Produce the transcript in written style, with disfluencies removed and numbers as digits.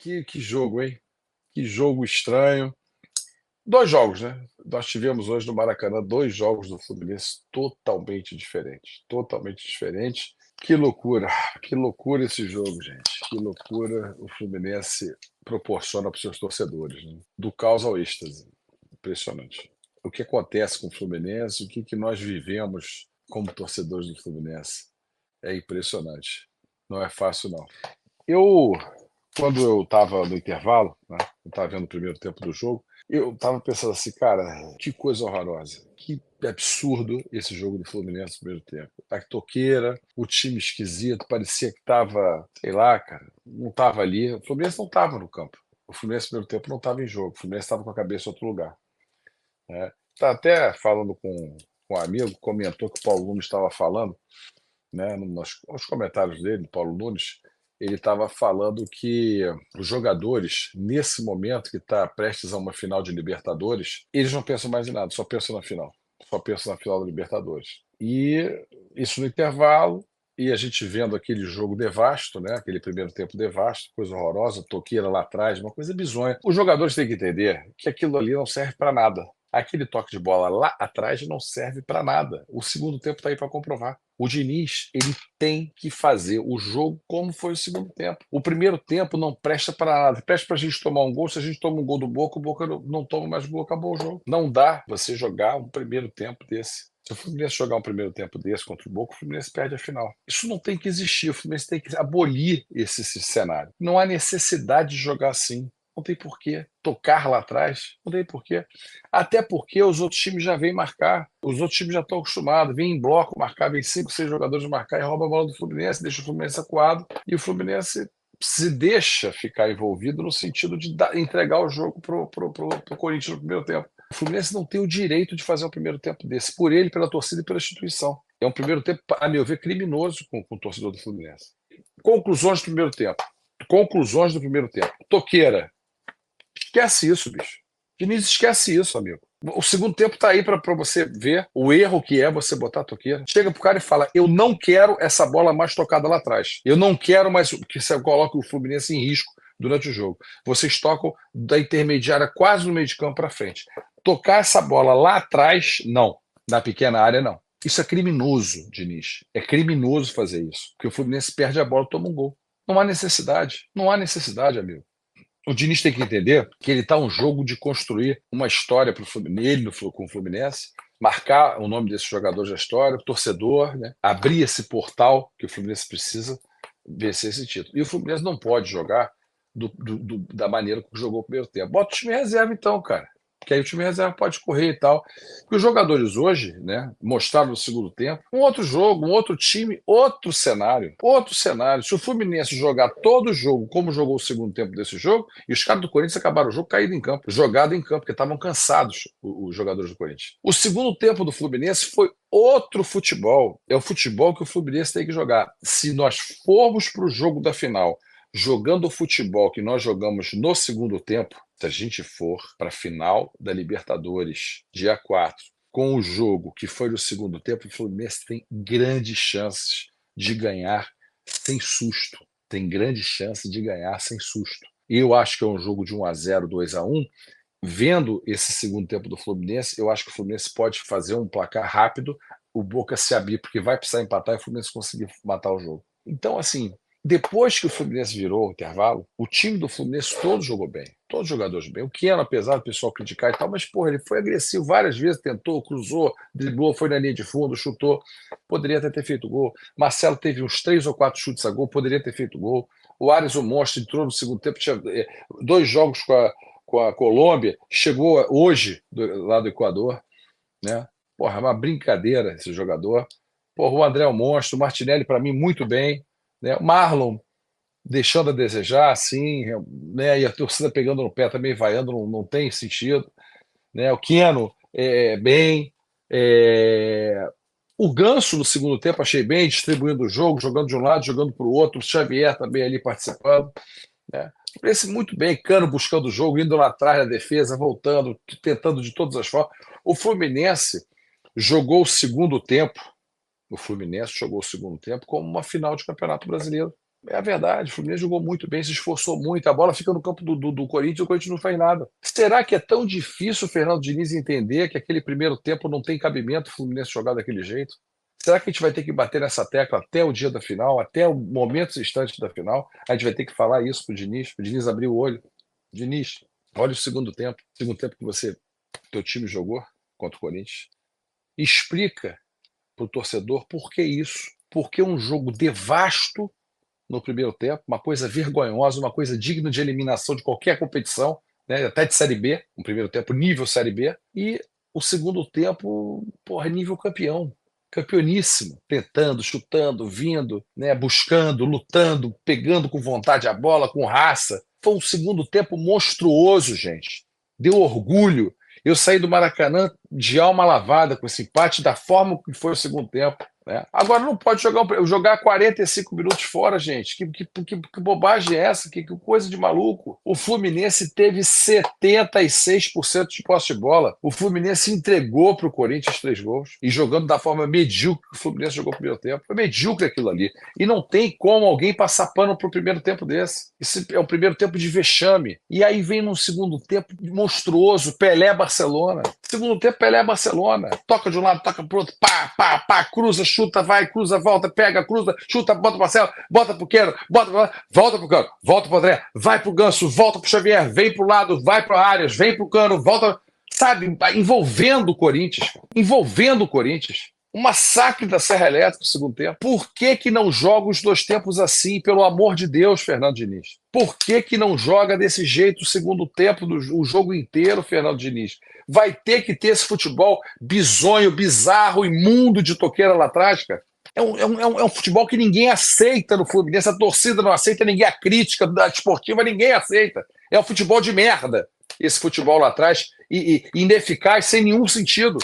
Que jogo, hein? Que jogo estranho. Dois jogos, né? Nós tivemos hoje no Maracanã dois jogos do Fluminense totalmente diferentes. Totalmente diferentes. Que loucura esse jogo, gente. Que loucura o Fluminense proporciona para os seus torcedores, né? Do caos ao êxtase. Impressionante. O que acontece com o Fluminense, o que nós vivemos como torcedores do Fluminense. É impressionante. Não é fácil, não. Eu, quando eu estava no intervalo, né, eu estava vendo o primeiro tempo do jogo, eu estava pensando assim, cara, que coisa horrorosa. Que absurdo esse jogo do Fluminense no primeiro tempo. A toqueira, o time esquisito, parecia que estava, sei lá, cara, não estava ali. O Fluminense não estava no campo. O Fluminense no primeiro tempo não estava em jogo. O Fluminense estava com a cabeça em outro lugar. Né? Tá até falando com um amigo, comentou que o Paulo Nunes estava falando, né, nos comentários dele, Paulo Nunes, ele estava falando que os jogadores, nesse momento que está prestes a uma final de Libertadores, eles não pensam mais em nada, só pensam na final. Só pensam na final da Libertadores. E isso no intervalo, e a gente vendo aquele jogo devasto, né? Aquele primeiro tempo devasto, coisa horrorosa, toqueira lá atrás, uma coisa bizonha. Os jogadores têm que entender que aquilo ali não serve para nada. Aquele toque de bola lá atrás não serve para nada. O segundo tempo está aí para comprovar. O Diniz, ele tem que fazer o jogo como foi o segundo tempo. O primeiro tempo não presta para nada. Presta para a gente tomar um gol. Se a gente toma um gol do Boca, o Boca não toma mais gol, acabou o jogo. Não dá você jogar um primeiro tempo desse. Se o Fluminense jogar um primeiro tempo desse contra o Boca, o Fluminense perde a final. Isso não tem que existir. O Fluminense tem que abolir esse cenário. Não há necessidade de jogar assim. Não tem porquê tocar lá atrás, não tem porquê. Até porque os outros times já vêm marcar, os outros times já estão acostumados, vêm em bloco marcar, vêm 5, 6 jogadores marcar e rouba a bola do Fluminense, deixa o Fluminense acuado e o Fluminense se deixa ficar envolvido no sentido de entregar o jogo pro Corinthians no primeiro tempo. O Fluminense não tem o direito de fazer um primeiro tempo desse, por ele, pela torcida e pela instituição. É um primeiro tempo, a meu ver, criminoso com o torcedor do Fluminense. Conclusões do primeiro tempo. Conclusões do primeiro tempo. Toqueira. Esquece isso, bicho. Diniz, esquece isso, amigo. O segundo tempo tá aí para você ver o erro que é você botar a toqueira. Chega pro cara e fala: eu não quero essa bola mais tocada lá atrás. Eu não quero mais que você coloque o Fluminense em risco durante o jogo. Vocês tocam da intermediária quase no meio de campo para frente. Tocar essa bola lá atrás, não. Na pequena área, não. Isso é criminoso, Diniz. É criminoso fazer isso. Porque o Fluminense perde a bola e toma um gol. Não há necessidade. Não há necessidade, amigo. O Diniz tem que entender que ele está um jogo de construir uma história para o Fluminense, com o Fluminense, marcar o nome desses jogadores da história, o torcedor, né? Abrir esse portal que o Fluminense precisa vencer esse título. E o Fluminense não pode jogar da maneira que jogou o primeiro tempo. Bota o time reserva então, cara. Que aí o time reserva pode correr e tal. E os jogadores hoje, né, mostraram no segundo tempo um outro jogo, um outro time, outro cenário. Outro cenário. Se o Fluminense jogar todo o jogo como jogou o segundo tempo desse jogo, e os caras do Corinthians acabaram o jogo caído em campo, jogado em campo, porque estavam cansados os jogadores do Corinthians. O segundo tempo do Fluminense foi outro futebol. É o futebol que o Fluminense tem que jogar. Se nós formos para o jogo da final jogando o futebol que nós jogamos no segundo tempo, se a gente for para a final da Libertadores, dia 4, com o jogo que foi no segundo tempo, o Fluminense tem grandes chances de ganhar sem susto. Tem grandes chances de ganhar sem susto. Eu acho que é um jogo de 1-0, 2-1. Vendo esse segundo tempo do Fluminense, eu acho que o Fluminense pode fazer um placar rápido, o Boca se abrir, porque vai precisar empatar e o Fluminense conseguir matar o jogo. Então, assim, depois que o Fluminense virou o intervalo, o time do Fluminense todo jogou bem, todos os jogadores bem. O Keno, apesar do pessoal criticar e tal, mas porra, ele foi agressivo várias vezes, tentou, cruzou, driblou, foi na linha de fundo, chutou, poderia até ter feito gol. Marcelo teve uns 3 ou 4 chutes a gol, poderia ter feito gol. O Ares, o monstro, entrou no segundo tempo, tinha 2 jogos com a Colômbia, chegou hoje lá do Equador, né? Porra, é uma brincadeira esse jogador. Porra, o André é um monstro, o Martinelli, para mim, muito bem, né? O Marlon deixando a desejar, assim, né? E a torcida pegando no pé também, vaiando, não tem sentido, né? O Keno bem. É... O Ganso no segundo tempo achei bem, distribuindo o jogo, jogando de um lado, jogando para o outro. O Xavier também ali participando, né? Parece muito bem, Cano buscando o jogo, indo lá atrás da defesa, voltando, tentando de todas as formas. O Fluminense jogou o segundo tempo. O Fluminense jogou o segundo tempo como uma final de Campeonato Brasileiro. É a verdade, o Fluminense jogou muito bem, se esforçou muito, a bola fica no campo do Corinthians e o Corinthians não faz nada. Será que é tão difícil o Fernando Diniz entender que aquele primeiro tempo não tem cabimento o Fluminense jogar daquele jeito? Será que a gente vai ter que bater nessa tecla até o dia da final, até o momento instante da final? A gente vai ter que falar isso pro Diniz abrir o olho. Diniz, olha o segundo tempo que teu time jogou contra o Corinthians. Explica pro torcedor por que isso. Porque um jogo devasto no primeiro tempo, uma coisa vergonhosa, uma coisa digna de eliminação de qualquer competição, né? Até de Série B, no primeiro tempo, nível Série B, e o segundo tempo, porra, nível campeão. Campeoníssimo, tentando, chutando, vindo, né, buscando, lutando, pegando com vontade a bola, com raça. Foi um segundo tempo monstruoso, gente. Deu orgulho. Eu saí do Maracanã de alma lavada com esse empate da forma que foi o segundo tempo. Né? Agora não pode jogar 45 minutos fora, gente. Que bobagem é essa? Que coisa de maluco. O Fluminense teve 76% de posse de bola. O Fluminense entregou para o Corinthians 3 gols e jogando da forma medíocre que o Fluminense jogou no primeiro tempo. Foi medíocre aquilo ali. E não tem como alguém passar pano para o primeiro tempo desse. Esse é um primeiro tempo de vexame. E aí vem num segundo tempo monstruoso, Pelé-Barcelona. Segundo tempo, Pelé-Barcelona. Toca de um lado, toca pro outro, pá, pá, pá, cruza, chuta, vai, cruza, volta, pega, cruza, chuta, bota pro Marcelo, bota pro Quero, volta pro Cano, volta pro André, vai pro Ganso, volta pro Xavier, vem pro lado, vai pro Arias, vem pro Cano, volta, sabe, envolvendo o Corinthians, envolvendo o Corinthians. Um massacre da Serra Elétrica no segundo tempo. Por que não joga os dois tempos assim, pelo amor de Deus, Fernando Diniz? Por que não joga desse jeito o segundo tempo, o jogo inteiro, Fernando Diniz? Vai ter que ter esse futebol bizonho, bizarro, imundo de toqueira lá atrás, cara. É um futebol que ninguém aceita no Fluminense, a torcida não aceita, ninguém, a crítica da esportiva, ninguém aceita. É um futebol de merda, esse futebol lá atrás, e ineficaz, sem nenhum sentido.